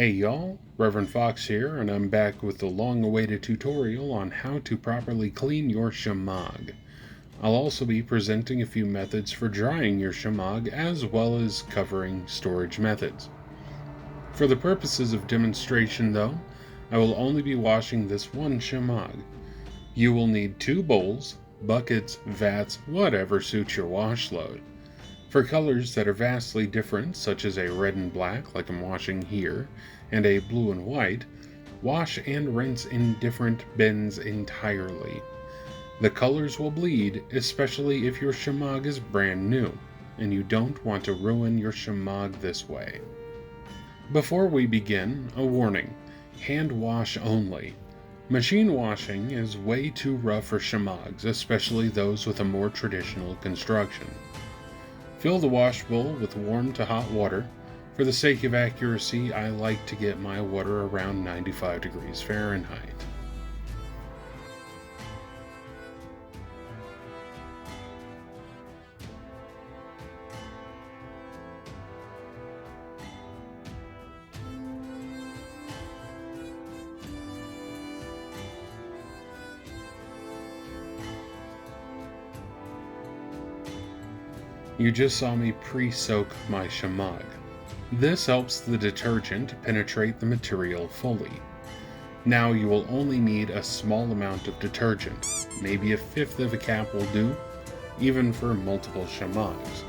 Hey y'all, Reverend Fox here, and I'm back with the long-awaited tutorial on how to properly clean your Shemagh. I'll also be presenting a few methods for drying your Shemagh as well as covering storage methods. For the purposes of demonstration though, I will only be washing this one Shemagh. You will need 2 bowls, buckets, vats, whatever suits your wash load. For colors that are vastly different, such as a red and black like I'm washing here, and a blue and white, wash and rinse in different bins entirely. The colors will bleed, especially if your Shemagh is brand new, and you don't want to ruin your Shemagh this way. Before we begin, a warning: hand wash only. Machine washing is way too rough for Shemaghs, especially those with a more traditional construction. Fill the wash bowl with warm to hot water. For the sake of accuracy, I like to get my water around 95 degrees Fahrenheit. You just saw me pre-soak my Shemagh. This helps the detergent penetrate the material fully. Now you will only need a small amount of detergent, maybe 1/5 of a cap will do, even for multiple Shemaghs.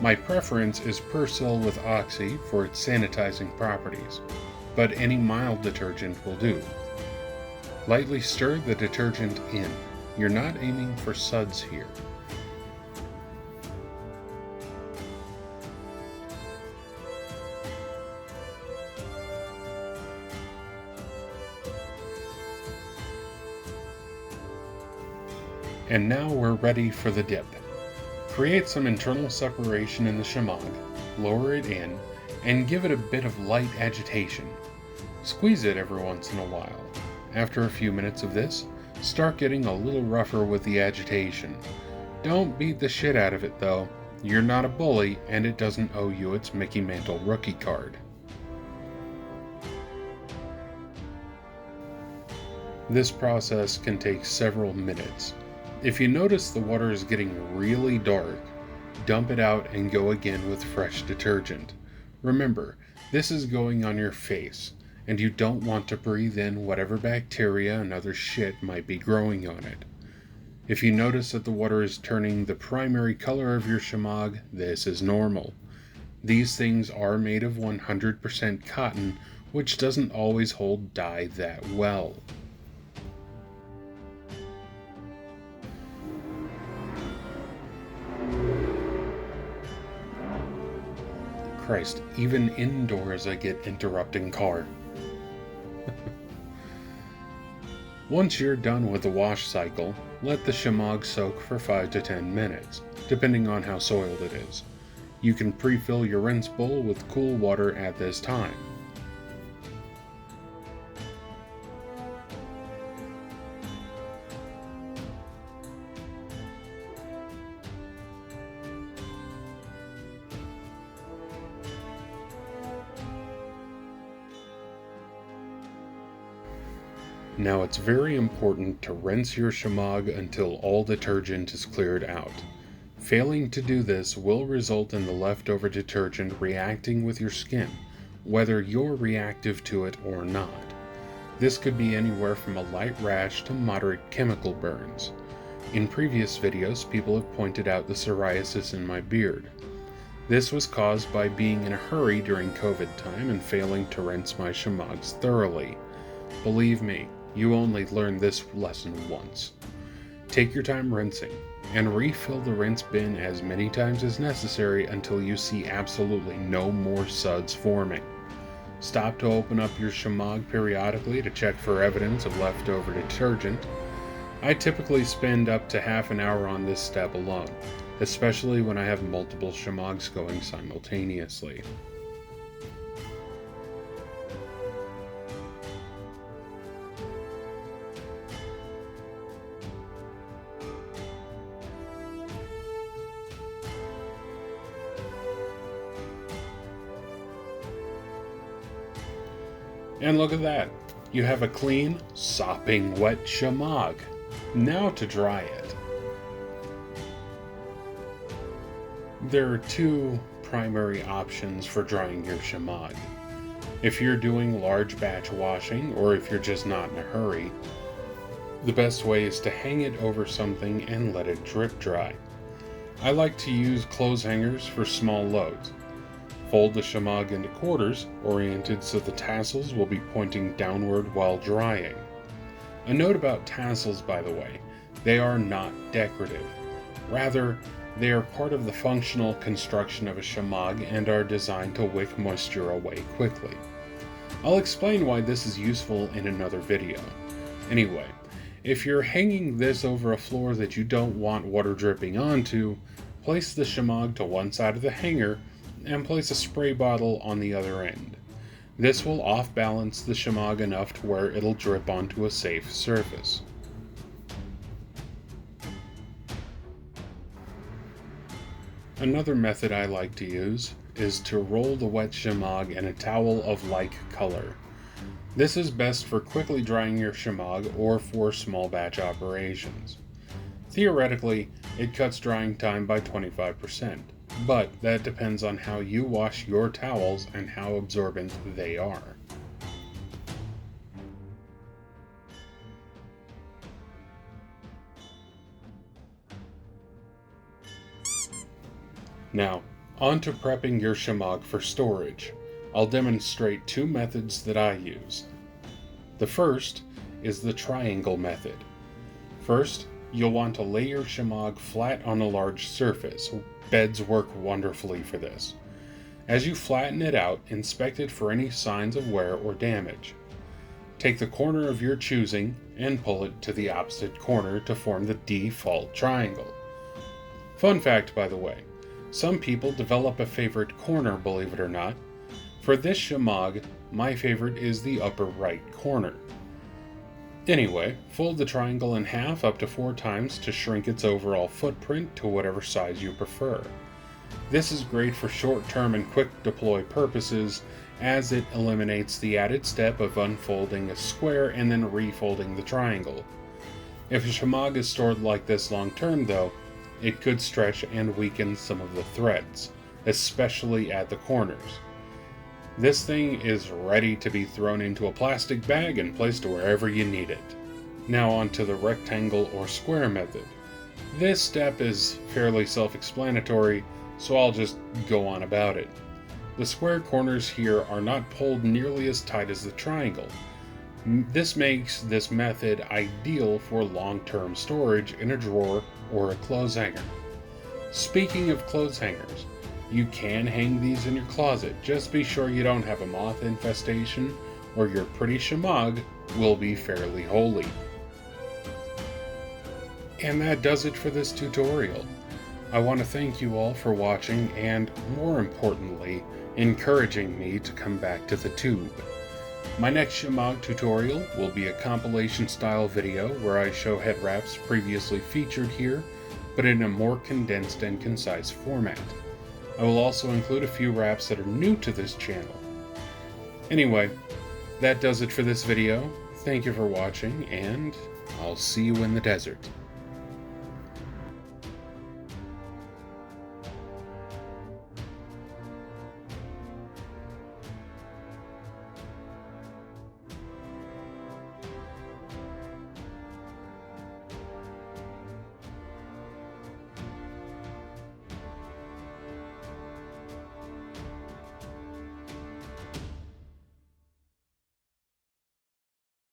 My preference is Persil with Oxy for its sanitizing properties, but any mild detergent will do. Lightly stir the detergent in. You're not aiming for suds here. And now we're ready for the dip. Create some internal separation in the Shemagh, lower it in, and give it a bit of light agitation. Squeeze it every once in a while. After a few minutes of this, start getting a little rougher with the agitation. Don't beat the shit out of it though. You're not a bully, and it doesn't owe you its Mickey Mantle rookie card. This process can take several minutes. If you notice the water is getting really dark, dump it out and go again with fresh detergent. Remember, this is going on your face, and you don't want to breathe in whatever bacteria and other shit might be growing on it. If you notice that the water is turning the primary color of your Shemagh, this is normal. These things are made of 100% cotton, which doesn't always hold dye that well. Christ, even indoors I get interrupting car. Once you're done with the wash cycle, let the Shemagh soak for 5 to 10 minutes, depending on how soiled it is. You can pre-fill your rinse bowl with cool water at this time. Now it's very important to rinse your Shemagh until all detergent is cleared out. Failing to do this will result in the leftover detergent reacting with your skin, whether you're reactive to it or not. This could be anywhere from a light rash to moderate chemical burns. In previous videos, people have pointed out the psoriasis in my beard. This was caused by being in a hurry during COVID time and failing to rinse my Shemaghs thoroughly. Believe me, you only learn this lesson once. Take your time rinsing, and refill the rinse bin as many times as necessary until you see absolutely no more suds forming. Stop to open up your Shemagh periodically to check for evidence of leftover detergent. I typically spend up to half an hour on this step alone, especially when I have multiple Shemaghs going simultaneously. And look at that. You have a clean, sopping wet Shemagh. Now to dry it. There are two primary options for drying your Shemagh. If you're doing large batch washing, or if you're just not in a hurry, the best way is to hang it over something and let it drip dry. I like to use clothes hangers for small loads. Fold the Shemagh into quarters, oriented so the tassels will be pointing downward while drying. A note about tassels, by the way, they are not decorative. Rather, they are part of the functional construction of a Shemagh and are designed to wick moisture away quickly. I'll explain why this is useful in another video. Anyway, if you're hanging this over a floor that you don't want water dripping onto, place the Shemagh to one side of the hanger and place a spray bottle on the other end. This will off-balance the Shemagh enough to where it'll drip onto a safe surface. Another method I like to use is to roll the wet Shemagh in a towel of like color. This is best for quickly drying your Shemagh or for small batch operations. Theoretically, it cuts drying time by 25%, but that depends on how you wash your towels and how absorbent they are. Now, on to prepping your Shemagh for storage. I'll demonstrate two methods that I use. The first is the triangle method. First, you'll want to lay your Shemagh flat on a large surface. Beds work wonderfully for this. As you flatten it out, inspect it for any signs of wear or damage. Take the corner of your choosing and pull it to the opposite corner to form the default triangle. Fun fact, by the way, some people develop a favorite corner, believe it or not. For this Shemagh, my favorite is the upper right corner. Anyway, fold the triangle in half up to 4 times to shrink its overall footprint to whatever size you prefer. This is great for short-term and quick deploy purposes, as it eliminates the added step of unfolding a square and then refolding the triangle. If a Shemagh is stored like this long-term though, it could stretch and weaken some of the threads, especially at the corners. This thing is ready to be thrown into a plastic bag and placed wherever you need it. Now on to the rectangle or square method. This step is fairly self-explanatory, so I'll just go on about it. The square corners here are not pulled nearly as tight as the triangle. This makes this method ideal for long-term storage in a drawer or a clothes hanger. Speaking of clothes hangers, you can hang these in your closet. Just be sure you don't have a moth infestation, or your pretty Shemagh will be fairly holy. And that does it for this tutorial. I want to thank you all for watching and, more importantly, encouraging me to come back to the tube. My next Shemagh tutorial will be a compilation style video where I show head wraps previously featured here, but in a more condensed and concise format. I will also include a few wraps that are new to this channel. Anyway, that does it for this video. Thank you for watching, and I'll see you in the desert.